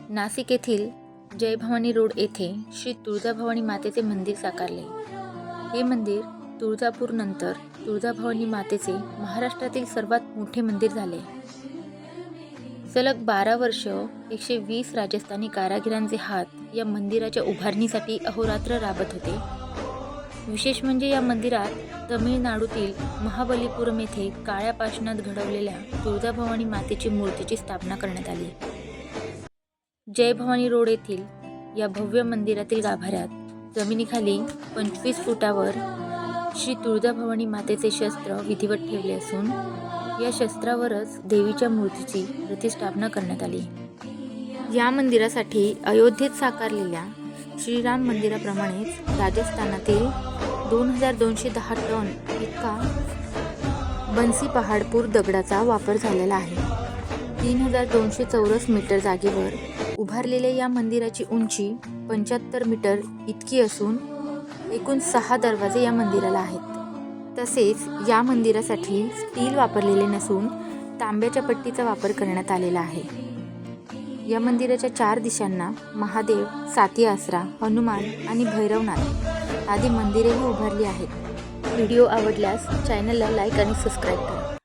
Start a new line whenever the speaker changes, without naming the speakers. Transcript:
नाशिक येथील जय भवानी रोड येथे श्री तुळजाभवानी मातेचे मंदिर साकारले। हे मंदिर तुळजापूरनंतर तुळजाभवानी मातेचे महाराष्ट्रातील सर्वात मोठे मंदिर झाले। सलग 12 वर्ष 120 राजस्थानी कारागिरांचे हात या मंदिराच्या उभारणीसाठी अहोरात्र राबत होते। विशेष म्हणजे या मंदिरात तमिळनाडूतील महाबलीपुरम येथे काळ्या पाषाणात घडवलेल्या तुळजाभवानी मातेची मूर्तीची स्थापना करण्यात आली। जय भवानी रोड येथील या भव्य मंदिरातील गाभाऱ्यात जमिनीखाली 25 फुटावर श्री तुळजाभवानी मातेचे शस्त्र विधिवत ठेवले असून या शस्त्रावरच देवीच्या मूर्तीची प्रतिष्ठापना करण्यात आली। या मंदिरासाठी अयोध्येत साकारलेल्या श्रीराम मंदिराप्रमाणेच राजस्थानातील 2210 टन इतका बन्सी पहाडपूर दगडाचा वापर झालेला आहे। 3200 चौरस मीटर जागेवर उभारलेल्या या मंदिराची उंची 75 मीटर इतकी असून एकूण 6 दरवाजे या मंदिराला आहेत। तसेच या मंदिरासाठी स्टील वापरलेले नसून तांब्याच्या पट्टीचा वापर करण्यात आलेला आहे। या मंदिराच्या 4 दिशांना महादेव, साती आसरा, हनुमान आणि भैरवनाथ आदी मंदिरेही उभारली आहेत। व्हिडिओ आवडल्यास चॅनलला लाईक आणि सबस्क्राईब करा।